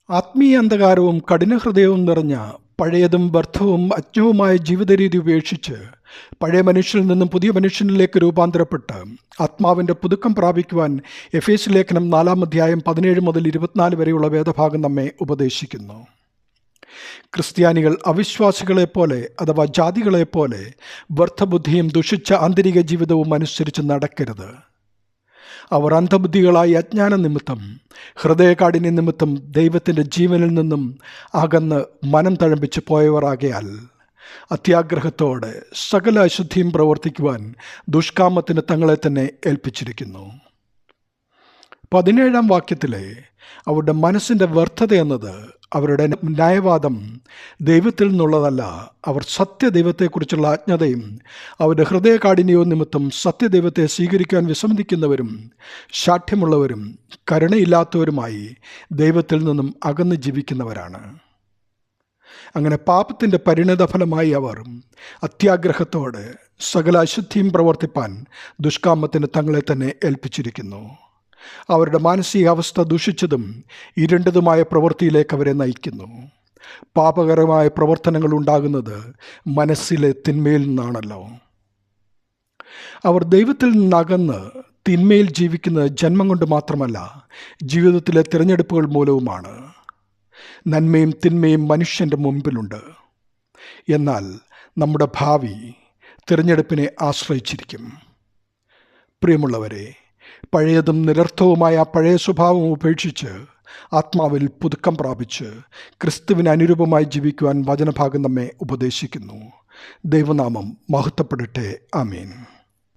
ആത്മീയ അന്ധകാരവും കഠിനഹൃദയവും നിറഞ്ഞ പഴയതും വ്യർത്ഥവും അജ്ഞവുമായ ജീവിതരീതി ഉപേക്ഷിച്ച് പഴയ മനുഷ്യനിൽ നിന്നും പുതിയ മനുഷ്യനിലേക്ക് രൂപാന്തരപ്പെട്ട് ആത്മാവിൻ്റെ പുതുക്കം പ്രാപിക്കുവാൻ എഫേസ്യ ലേഖനം 4 അധ്യായം 17 മുതൽ 24 വരെയുള്ള വേദഭാഗം നമ്മെ ഉപദേശിക്കുന്നു. ക്രിസ്ത്യാനികൾ അവിശ്വാസികളെപ്പോലെ അഥവാ ജാതികളെപ്പോലെ വ്യർത്ഥബുദ്ധിയും ദുഷിച്ച ആന്തരിക ജീവിതവും അനുസരിച്ച് നടക്കരുത്. അവർ അന്ധബുദ്ധികളായി അജ്ഞാന നിമിത്തം ഹൃദയകാഠിന്യ നിമിത്തം ദൈവത്തിൻ്റെ ജീവനിൽ നിന്നും അകന്ന് മനം തഴമ്പിച്ച് പോയവരാകയാൽ അത്യാഗ്രഹത്തോടെ സകല അശുദ്ധിയും പ്രവർത്തിക്കുവാൻ ദുഷ്കാമത്തിന് തങ്ങളെ തന്നെ ഏൽപ്പിച്ചിരിക്കുന്നു. 17 വാക്യത്തിലെ അവരുടെ മനസ്സിൻ്റെ വ്യർത്ഥത എന്നത് അവരുടെ ന്യായവാദം ദൈവത്തിൽ നിന്നുള്ളതല്ല, അവർ സത്യദൈവത്തെക്കുറിച്ചുള്ള അജ്ഞതയും അവരുടെ ഹൃദയകാഠിന്യവും നിമിത്തം സത്യദൈവത്തെ സ്വീകരിക്കാൻ വിസമ്മതിക്കുന്നവരും ശാഠ്യമുള്ളവരും കരുണയില്ലാത്തവരുമായി ദൈവത്തിൽ നിന്നും അകന്ന് ജീവിക്കുന്നവരാണ്. അങ്ങനെ പാപത്തിൻ്റെ പരിണിതഫലമായി അവർ അത്യാഗ്രഹത്തോടെ സകല അശുദ്ധിയും പ്രവർത്തിപ്പാൻ ദുഷ്കാമത്തിന് തങ്ങളെ തന്നെ ഏൽപ്പിച്ചിരിക്കുന്നു. അവരുടെ മാനസികാവസ്ഥ ദുഷിച്ചതും ഇരുണ്ടതുമായ പ്രവൃത്തിയിലേക്ക് അവരെ നയിക്കുന്നു. പാപകരമായ പ്രവർത്തനങ്ങൾ ഉണ്ടാകുന്നത് മനസ്സിലെ തിന്മയിൽ നിന്നാണല്ലോ. അവർ ദൈവത്തിൽ നിന്നകന്ന് തിന്മയിൽ ജീവിക്കുന്നത് ജന്മം കൊണ്ട് മാത്രമല്ല, ജീവിതത്തിലെ തിരഞ്ഞെടുപ്പുകൾ മൂലവുമാണ്. നന്മയും തിന്മയും മനുഷ്യൻ്റെ മുമ്പിലുണ്ട്. എന്നാൽ നമ്മുടെ ഭാവി തിരഞ്ഞെടുപ്പിനെ ആശ്രയിച്ചിരിക്കും. പ്രിയമുള്ളവരെ, പഴയതും നിരർത്ഥവുമായ പഴയ സ്വഭാവം ഉപേക്ഷിച്ച് ആത്മാവിൽ പുതുക്കം പ്രാപിച്ച് ക്രിസ്തുവിന് അനുരൂപമായി ജീവിക്കുവാൻ വചനഭാഗം നമ്മെ ഉപദേശിക്കുന്നു. ദൈവനാമം മഹത്വപ്പെടട്ടെ. ആമേൻ.